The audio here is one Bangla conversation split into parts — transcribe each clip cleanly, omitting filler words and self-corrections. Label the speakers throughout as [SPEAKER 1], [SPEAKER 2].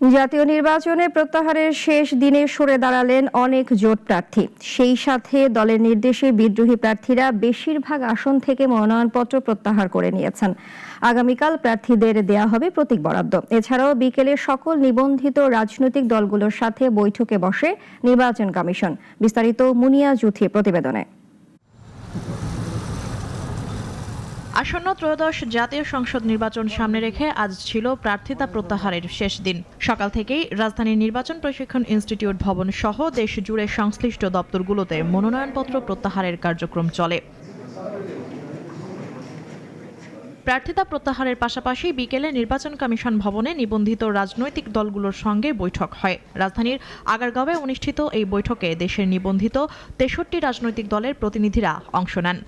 [SPEAKER 1] জাতীয় নির্বাচনে প্রত্যাহারের শেষ দিনে সরে দাঁড়ালেন অনেক জোট প্রার্থী। সেই সাথে দলের নির্দেশে বিদ্রোহী প্রার্থীরা বেশিরভাগ আসন থেকে মনোনয়নপত্র প্রত্যাহার করে নিয়েছেন। আগামীকাল প্রার্থীদের দেয়া হবে প্রতীক বরাদ্দ। এছাড়াও বিকেলে সকল নিবন্ধিত রাজনৈতিক দলগুলোর সাথে বৈঠকে বসে নির্বাচন কমিশন। বিস্তারিত মুনিয়া জুথির প্রতিবেদনে।
[SPEAKER 2] আসন্ন ত্রয়োদশ জাতীয় সংসদ নির্বাচন সামনে রেখে আজ ছিল প্রার্থিতা প্রত্যাহারের শেষ দিন। সকাল থেকেই রাজধানীর নির্বাচন প্রশিক্ষণ ইনস্টিটিউট ভবন সহ দেশ জুড়ে সংশ্লিষ্ট দপ্তরগুলোতে মনোনয়নপত্র প্রত্যাহারের কার্যক্রম চলে। প্রার্থিতা প্রত্যাহারের পাশাপাশি বিকেলে নির্বাচন কমিশন ভবনে নিবন্ধিত রাজনৈতিক দলগুলোর সঙ্গে বৈঠক হয়। রাজধানীর আগারগাঁওয়ে অনুষ্ঠিত এই বৈঠকে দেশের নিবন্ধিত ৬৩ রাজনৈতিক দলের প্রতিনিধিরা অংশ নেন।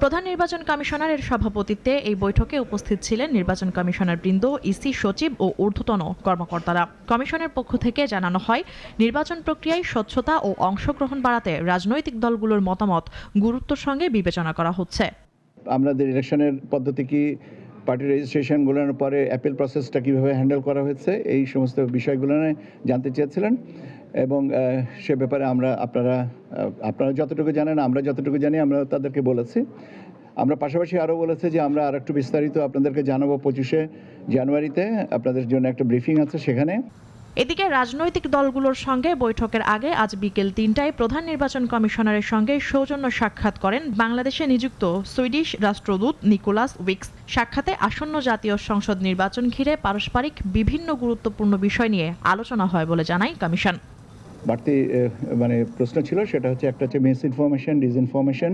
[SPEAKER 2] প্রধান নির্বাচন কমিশনারের সভাপতিত্বে এই বৈঠকে উপস্থিত ছিলেন নির্বাচন কমিশনার বৃন্দ, ইসি সচিব ও ঊর্ধ্বতন কর্মকর্তারা। কমিশনের পক্ষ থেকে জানানো হয়, নির্বাচন প্রক্রিয়ায় স্বচ্ছতা ও অংশগ্রহণ বাড়াতে রাজনৈতিক দলগুলোর মতামত গুরুত্বের সঙ্গে বিবেচনা করা হচ্ছে।
[SPEAKER 3] আমাদের ইলেকশনের পদ্ধতি কি, পার্টি রেজিস্ট্রেশনগুলোর পরে অ্যাপিল প্রসেসটা কীভাবে হ্যান্ডেল করা হয়েছে, এই সমস্ত বিষয়গুলো জানতে চেয়েছিলেন এবং সে ব্যাপারে আপনারা যতটুকু জানেন, আমরা যতটুকু জানি, আমরা তাদেরকে বলেছি। আমরা পাশাপাশি আরও বলেছি যে আমরা আর একটু বিস্তারিত আপনাদেরকে জানাবো 25শে জানুয়ারিতে। আপনাদের জন্য একটা ব্রিফিং আছে সেখানে।
[SPEAKER 2] এদিকে রাজনৈতিক দলগুলোর সঙ্গে বৈঠকের আগে আজ বিকেল ৩টায় প্রধান নির্বাচন কমিশনারের সঙ্গে সৌজন্য সাক্ষাৎ করেন বাংলাদেশে নিযুক্ত সুইডিশ রাষ্ট্রদূত নিকোলাস উইক্স। সাক্ষাতে আসন্ন জাতীয় সংসদ নির্বাচন ঘিরে পারস্পরিক বিভিন্ন গুরুত্বপূর্ণ বিষয় নিয়ে আলোচনা হয় বলে জানায় কমিশন।
[SPEAKER 3] বাড়তি প্রশ্ন ছিল, সেটা হচ্ছে একটা হচ্ছে মিস ইনফরমেশন, ডিসইনফরমেশন,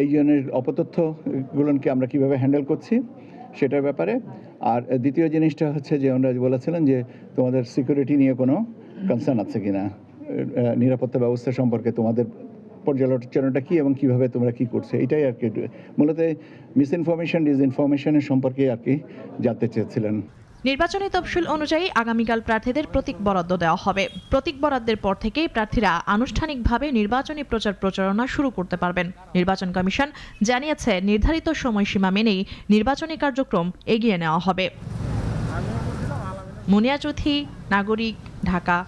[SPEAKER 3] এই জনের অপতথ্যগুলোকে আমরা কীভাবে হ্যান্ডেল করছি সেটার ব্যাপারে। আর দ্বিতীয় জিনিসটা হচ্ছে যে ওনারা বলেছিলেন যে তোমাদের সিকিউরিটি নিয়ে কোনো কনসার্ন আছে কিনা, নিরাপত্তা ব্যবস্থা সম্পর্কে তোমাদের পর্যালোচনাটা কী এবং কীভাবে তোমরা কী করছো, এটাই আর কি মূলত মিস ইনফরমেশন, ডিসইনফরমেশনের সম্পর্কে আর কি জানতে চেয়েছিলেন।
[SPEAKER 2] নির্বাচনী তফসিল অনুযায়ী আগামীকাল প্রার্থীদের প্রতীক বরাদ্দ দেওয়া হবে। প্রতীক বরাদ্দের পর থেকেই প্রার্থীরা আনুষ্ঠানিকভাবে নির্বাচনী প্রচার প্রচারণা শুরু করতে পারবেন। নির্বাচন কমিশন জানিয়েছে, নির্ধারিত সময়সীমা মেনেই নির্বাচনী কার্যক্রম এগিয়ে নেওয়া হবে। মুনিয়া চৌধুরী, নাগরিক, ঢাকা।